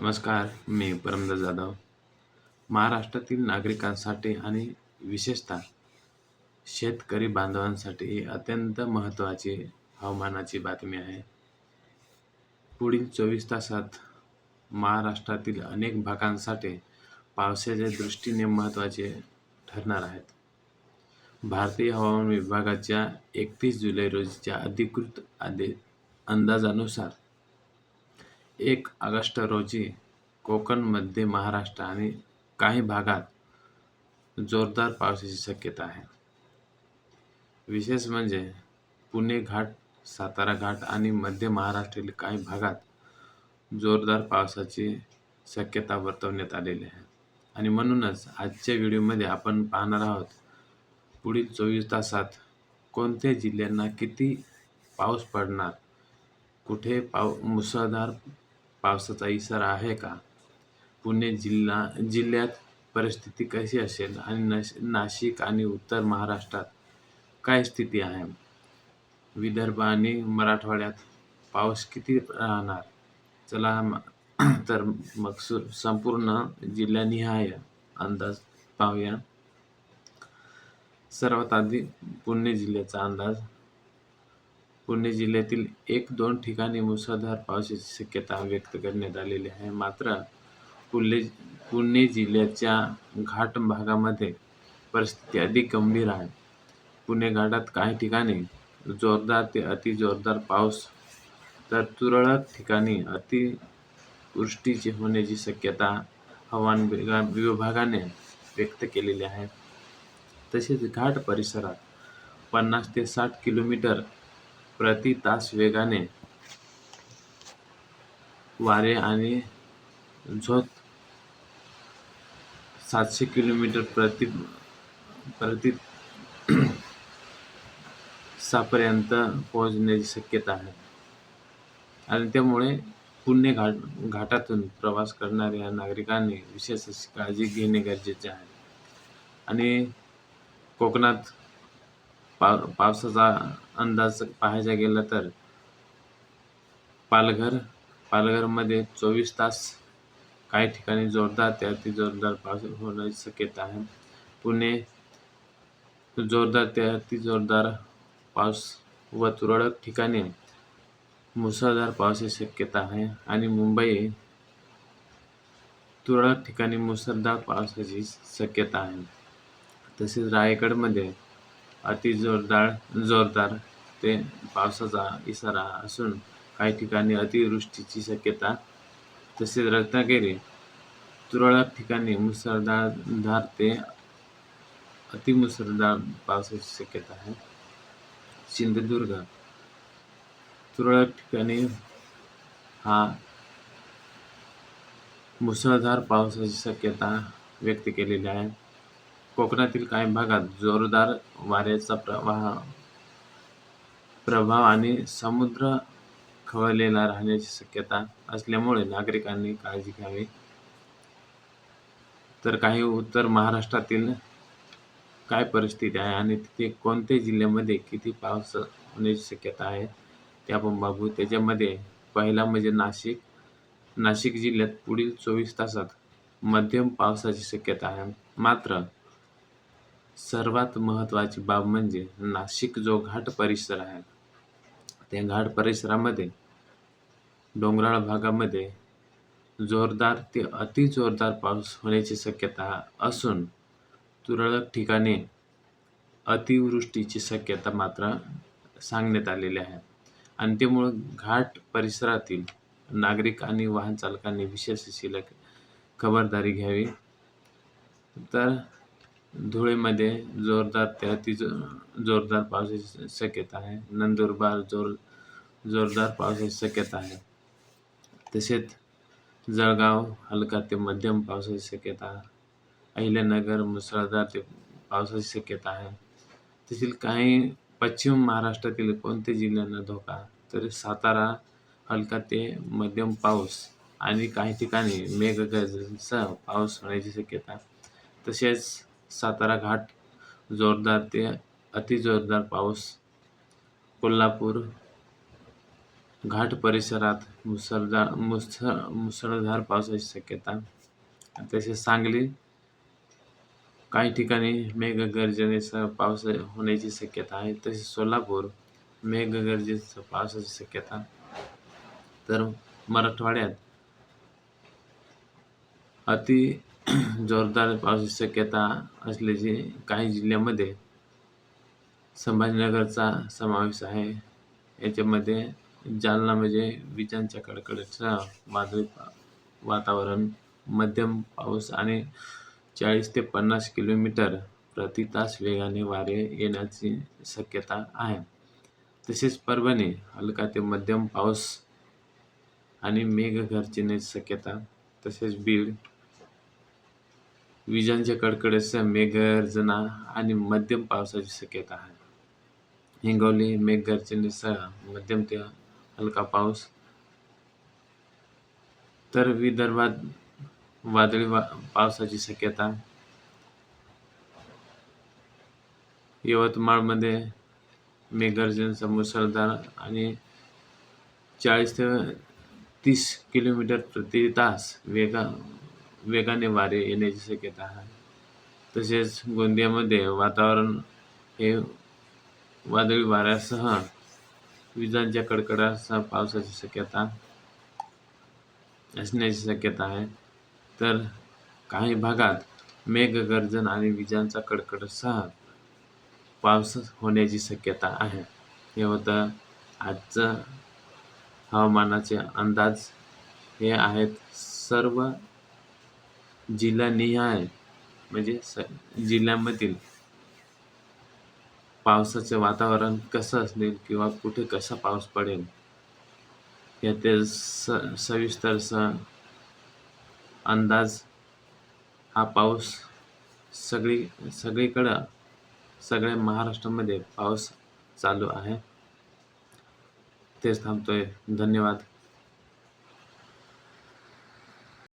नमस्कार, मी परमदास जाधव. महाराष्ट्रातील नागरिकांसाठी आणि विशेषतः शेतकरी बांधवांसाठी ही अत्यंत महत्त्वाची हवामानाची बातमी आहे. पुढील 24 तासात महाराष्ट्रातील अनेक भागांसाठी पावसाच्या दृष्टीने महत्त्वाचे ठरणार आहेत. भारतीय हवामान विभागाच्या 31 जुलै रोजीच्या अधिकृत अंदाजानुसार 1 ऑगस्ट रोजी कोकण, मध्य महाराष्ट्र आणि काही भागात जोरदार पावसाची शक्यता आहे. विशेष म्हणजे पुणे घाट, सातारा घाट आणि मध्य महाराष्ट्रातील काही भागात जोरदार पावसाची शक्यता वर्तवण्यात आलेली आहे. आणि म्हणूनच आजच्या व्हिडिओमध्ये आपण पाहणार आहोत पुढील 24 तासात कोणत्या जिल्ह्यांना किती पाऊस पडणार, कुठे मुसळधार पावसाचा इशारा आहे का, पुणे जिल्ह्यात परिस्थिती कशी असेल आणि नाशिक आणि उत्तर महाराष्ट्रात काय स्थिती आहे, विदर्भ आणि मराठवाड्यात पाऊस किती राहणार. चला तर मग संपूर्ण जिल्हानिहाय अंदाज पाहूया. सर्वात आधी पुणे जिल्ह्याचा अंदाज. पुणे जिल्ह्यातील 1-2 ठिकाणी मुसळधार पावसाची शक्यता व्यक्त करण्यात आलेली आहे. मात्र पुणे जिल्ह्याच्या घाट भागामध्ये परिस्थिती अधिक गंभीर आहे. पुणे घाटात काही ठिकाणी जोरदार ते अतिजोरदार पाऊस तर तुरळक ठिकाणी अतिवृष्टीची होण्याची शक्यता हवामान विभागाने व्यक्त केलेली आहे. तसेच घाट परिसरात 50 ते 60 किलोमीटर प्रति तास वेगाने वारे आणि झोत 700 किलोमीटर प्रति तासापर्यंत पोहोचण्याची शक्यता आहे. आणि त्यामुळे पुणे घाटातून प्रवास करणाऱ्या नागरिकांनी विशेष अशी काळजी घेणे गरजेचे आहे. आणि कोकणात पावसाचा अंदाज पाहायचा गेला तर पालघरमध्ये 24 तास काही ठिकाणी जोरदार ते अतिजोरदार पाऊस होण्याची शक्यता आहे. पुणे जोरदार ते अतिजोरदार पाऊस व तुरळक ठिकाणी मुसळधार पावसाची शक्यता आहे. आणि मुंबई तुरळक ठिकाणी मुसळधार पावसाची शक्यता आहे. तसेच रायगडमध्ये जोरदार ते पावसाचा इशारा असून काही ठिकाणी अतिवृष्टीची शक्यता. तसेच रत्नागिरी तुरळक ठिकाणी मुसळधार ते अतिमुसळधार पावसाची शक्यता आहे. सिंधुदुर्ग तुरळक ठिकाणी मुसळधार पावसाची शक्यता व्यक्त केलेली आहे. कोकणातील काही भागात जोरदार वाऱ्याचा प्रभाव आणि समुद्र खवळलेला राहण्याची शक्यता असल्यामुळे नागरिकांनी काळजी घ्यावी. तर काही उत्तर महाराष्ट्रातील काय परिस्थिती आहे आणि तिथे कोणत्या जिल्ह्यामध्ये किती पाऊस होण्याची शक्यता आहे ते आपण बघू. त्याच्यामध्ये पहिला म्हणजे नाशिक जिल्ह्यात पुढील 24 तासात मध्यम पावसाची शक्यता आहे. मात्र सर्वात महत्त्वाची बाब म्हणजे नाशिक जो घाट परिसर आहे त्या घाट परिसरामध्ये डोंगराळ भागामध्ये जोरदार ते अतिजोरदार पाऊस होण्याची शक्यता असून तुरळक ठिकाणी अतिवृष्टीची शक्यता मात्र सांगण्यात आलेली आहे. आणि त्यामुळे घाट परिसरातील नागरिक आणि वाहन चालकांनी विशेष अशी खबरदारी घ्यावी. तर धुळेमध्ये जोरदार ते जोरदार पावसाची शक्यता आहे. नंदुरबार जोरदार पावसाची शक्यता आहे. तसेच जळगाव हलका ते मध्यम पावसाची शक्यता. अहिल्यानगर मुसळधार ते पावसाची शक्यता आहे. तसेच काही पश्चिम महाराष्ट्रातील कोणत्या जिल्ह्यांना धोका, तर सातारा हलका ते मध्यम पाऊस आणि काही ठिकाणी मेघगर्जनेसह पाऊस होण्याची शक्यता. तसेच सातारा घाट जोरदार ते अतिजोरदार पाऊस. कोल्हापूर घाट परिसरात मुसळधार पावसाची शक्यता. तसेच सांगली काही ठिकाणी मेघगर्जनेसह पाऊस होण्याची शक्यता आहे. तसेच सोलापूर मेघगर्जनेसह पावसाची शक्यता. तर मराठवाड्यात अति जोरदार पावसाची शक्यता असल्याचे काही जिल्ह्यांमध्ये संभाजीनगरचा समावेश आहे. याच्यामध्ये जालना म्हणजे विजांच्या कडकडाटासह वादळी वातावरण, मध्यम पाऊस आणि 40 ते 50 किलोमीटर प्रति तास वेगाने वारे येण्याची शक्यता आहे. तसेच परभणी हलका ते मध्यम पाऊस आणि मेघगर्जनेची शक्यता. तसेच बीड विजांच्या कडकडाटासह मेघगर्जना आणि मध्यम पावसाची शक्यता आहे. हिंगोली मेघगर्जनेसह मध्यम ते हलका पाऊस. तर विदर्भात वादळी पावसाची शक्यता. यवतमाळमध्ये मेघगर्जनेसह मुसळधार आणि 40 ते 30 किलोमीटर प्रति तास वेगाने वारे येण्याची शक्यता आहे. तसेच गोंदियामध्ये वातावरण हे वादळी वाऱ्यासह विजांच्या कडकडाटासह पावसाची शक्यता असण्याची शक्यता आहे. तर काही भागात मेघगर्जन आणि विजांचा कडकडाटासह पाऊस होण्याची शक्यता आहे. हे होतं आजचं हवामानाचे अंदाज. हे आहेत सर्व जिल्हानिहाय म्हणजे जिल्ह्यामधील पावसाचे वातावरण कसं असेल किंवा कुठे कसा पाऊस पडेल याचे सविस्तर अंदाज. हा पाऊस सगळीकडं सगळ्या महाराष्ट्रामध्ये पाऊस चालू आहे. तेच थांबतोय. धन्यवाद.